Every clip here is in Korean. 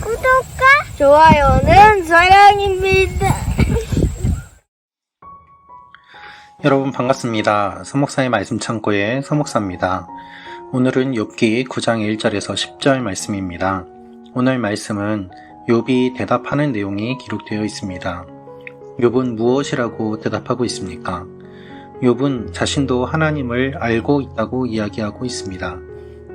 구독과 좋아요는 사랑입니다. 여러분 반갑습니다. 서목사의 말씀 창고의 서목사입니다. 오늘은 욥기 9장 1절에서 10절 말씀입니다. 오늘 말씀은 욥이 대답하는 내용이 기록되어 있습니다. 욥은 무엇이라고 대답하고 있습니까? 욥은 자신도 하나님을 알고 있다고 이야기하고 있습니다.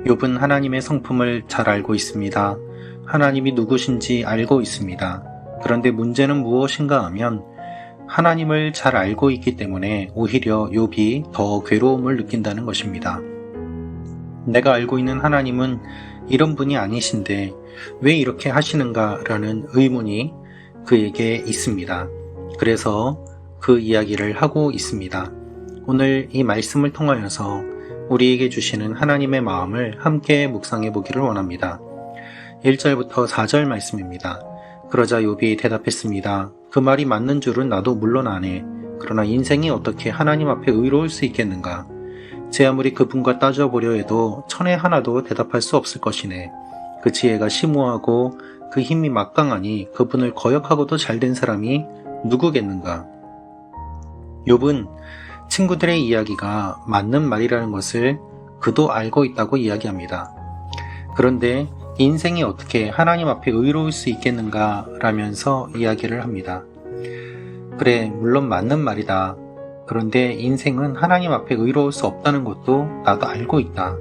욥은 하나님의 성품을 잘 알고 있습니다. 하나님이 누구신지 알고 있습니다. 그런데 문제는 무엇인가 하면 하나님을 잘 알고 있기 때문에 오히려 욥이 더 괴로움을 느낀다는 것입니다. 내가 알고 있는 하나님은 이런 분이 아니신데 왜 이렇게 하시는가 라는 의문이 그에게 있습니다. 그래서 그 이야기를 하고 있습니다. 오늘 이 말씀을 통하여서 우리에게 주시는 하나님의 마음을 함께 묵상해 보기를 원합니다. 1절부터 4절 말씀입니다. 그러자 욥이 대답했습니다. 그 말이 맞는 줄은 나도 물론 아네. 그러나 인생이 어떻게 하나님 앞에 의로울 수 있겠는가? 제 아무리 그분과 따져보려 해도 천에 하나도 대답할 수 없을 것이네. 그 지혜가 심오하고 그 힘이 막강하니 그분을 거역하고도 잘된 사람이 누구겠는가? 욥은 친구들의 이야기가 맞는 말이라는 것을 그도 알고 있다고 이야기합니다. 그런데 인생이 어떻게 하나님 앞에 의로울 수 있겠는가 라면서 이야기를 합니다. 그래, 물론 맞는 말이다. 그런데 인생은 하나님 앞에 의로울 수 없다는 것도 나도 알고 있다.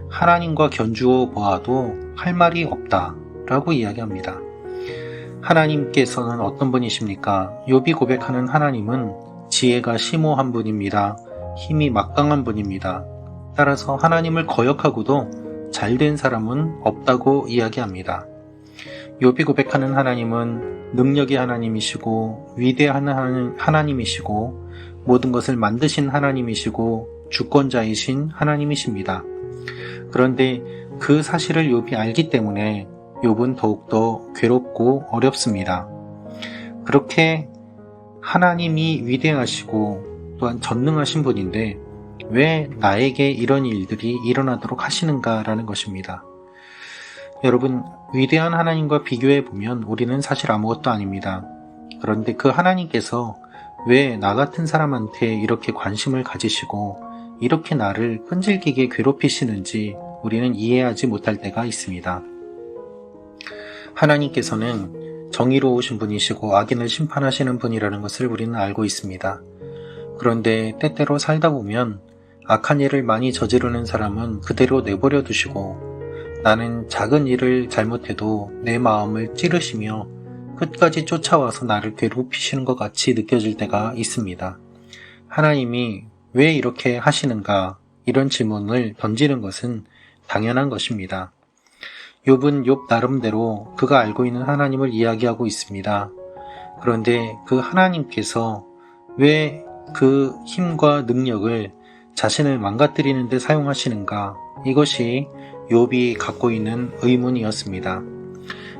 하나님과 견주어 보아도 할 말이 없다 라고 이야기합니다. 하나님께서는 어떤 분이십니까? 욥이 고백하는 하나님은 지혜가 심오한 분입니다. 힘이 막강한 분입니다. 따라서 하나님을 거역하고도 잘된 사람은 없다고 이야기합니다. 욥이 고백하는 하나님은 능력의 하나님이시고 위대한 하나님이시고 모든 것을 만드신 하나님이시고 주권자이신 하나님이십니다. 그런데 그 사실을 욥이 알기 때문에 욥은 더욱더 괴롭고 어렵습니다. 그렇게 하나님이 위대하시고 또한 전능하신 분인데 왜 나에게 이런 일들이 일어나도록 하시는가 라는 것입니다. 여러분, 위대한 하나님과 비교해 보면 우리는 사실 아무것도 아닙니다. 그런데 그 하나님께서 왜 나 같은 사람한테 이렇게 관심을 가지시고 이렇게 나를 끈질기게 괴롭히시는지 우리는 이해하지 못할 때가 있습니다. 하나님께서는 정의로우신 분이시고 악인을 심판하시는 분이라는 것을 우리는 알고 있습니다. 그런데 때때로 살다 보면 악한 일을 많이 저지르는 사람은 그대로 내버려 두시고 나는 작은 일을 잘못해도 내 마음을 찌르시며 끝까지 쫓아와서 나를 괴롭히시는 것 같이 느껴질 때가 있습니다. 하나님이 왜 이렇게 하시는가? 이런 질문을 던지는 것은 당연한 것입니다. 욥은 욥 나름대로 그가 알고 있는 하나님을 이야기하고 있습니다. 그런데 그 하나님께서 왜 그 힘과 능력을 자신을 망가뜨리는 데 사용하시는가? 이것이 욥이 갖고 있는 의문이었습니다.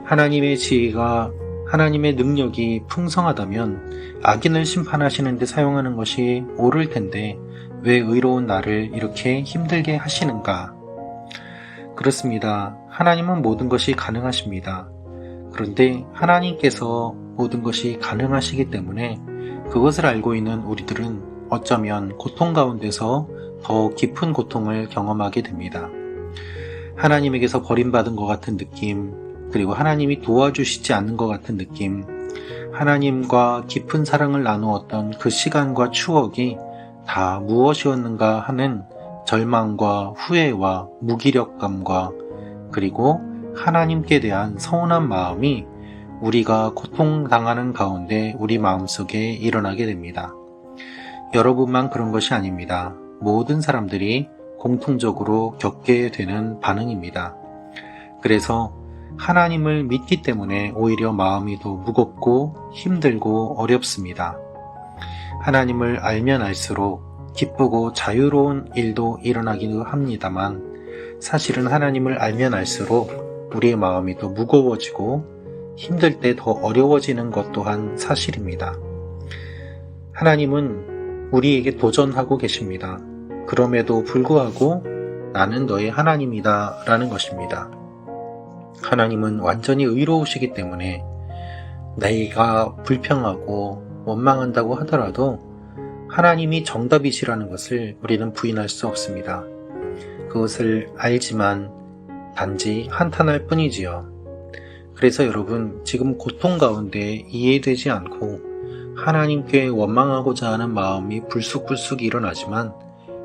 하나님의 지혜가 하나님의 능력이 풍성하다면 악인을 심판하시는 데 사용하는 것이 옳을 텐데 왜 의로운 나를 이렇게 힘들게 하시는가? 그렇습니다. 하나님은 모든 것이 가능하십니다. 그런데 하나님께서 모든 것이 가능하시기 때문에 그것을 알고 있는 우리들은 어쩌면 고통 가운데서 더 깊은 고통을 경험하게 됩니다. 하나님에게서 버림받은 것 같은 느낌, 그리고 하나님이 도와주시지 않는 것 같은 느낌, 하나님과 깊은 사랑을 나누었던 그 시간과 추억이 다 무엇이었는가 하는 절망과 후회와 무기력감과 그리고 하나님께 대한 서운한 마음이 우리가 고통당하는 가운데 우리 마음속에 일어나게 됩니다. 여러분만 그런 것이 아닙니다. 모든 사람들이 공통적으로 겪게 되는 반응입니다. 그래서 하나님을 믿기 때문에 오히려 마음이 더 무겁고 힘들고 어렵습니다. 하나님을 알면 알수록 기쁘고 자유로운 일도 일어나기도 합니다만 사실은 하나님을 알면 알수록 우리의 마음이 더 무거워지고 힘들 때 더 어려워지는 것 또한 사실입니다. 하나님은 우리에게 도전하고 계십니다. 그럼에도 불구하고 나는 너의 하나님이다 라는 것입니다. 하나님은 완전히 의로우시기 때문에 내가 불평하고 원망한다고 하더라도 하나님이 정답이시라는 것을 우리는 부인할 수 없습니다. 그것을 알지만 단지 한탄할 뿐이지요. 그래서 여러분, 지금 고통 가운데 이해되지 않고 하나님께 원망하고자 하는 마음이 불쑥불쑥 일어나지만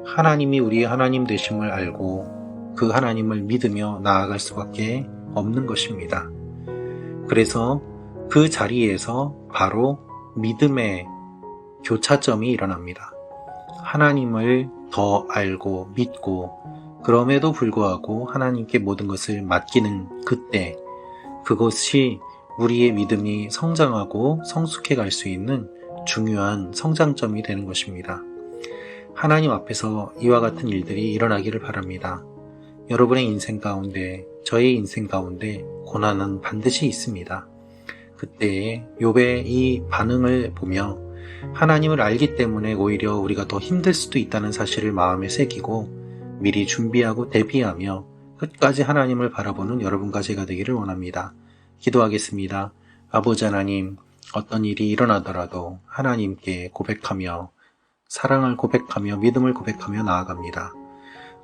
하나님이 우리의 하나님 되심을 알고 그 하나님을 믿으며 나아갈 수밖에 없는 것입니다. 그래서 그 자리에서 바로 믿음의 교차점이 일어납니다. 하나님을 더 알고 믿고 그럼에도 불구하고 하나님께 모든 것을 맡기는 그때, 그것이 우리의 믿음이 성장하고 성숙해 갈 수 있는 중요한 성장점이 되는 것입니다. 하나님 앞에서 이와 같은 일들이 일어나기를 바랍니다. 여러분의 인생 가운데, 저의 인생 가운데 고난은 반드시 있습니다. 그때 욥의 이 반응을 보며 하나님을 알기 때문에 오히려 우리가 더 힘들 수도 있다는 사실을 마음에 새기고 미리 준비하고 대비하며 끝까지 하나님을 바라보는 여러분과 제가 되기를 원합니다. 기도하겠습니다. 아버지 하나님, 어떤 일이 일어나더라도 하나님께 고백하며 사랑을 고백하며 믿음을 고백하며 나아갑니다.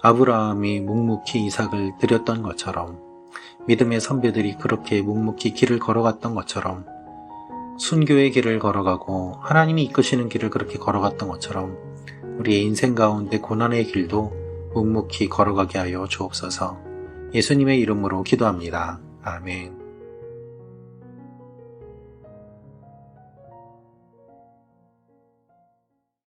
아브라함이 묵묵히 이삭을 드렸던 것처럼, 믿음의 선배들이 그렇게 묵묵히 길을 걸어갔던 것처럼, 순교의 길을 걸어가고 하나님이 이끄시는 길을 그렇게 걸어갔던 것처럼 우리의 인생 가운데 고난의 길도 묵묵히 걸어가게 하여 주옵소서. 예수님의 이름으로 기도합니다. 아멘.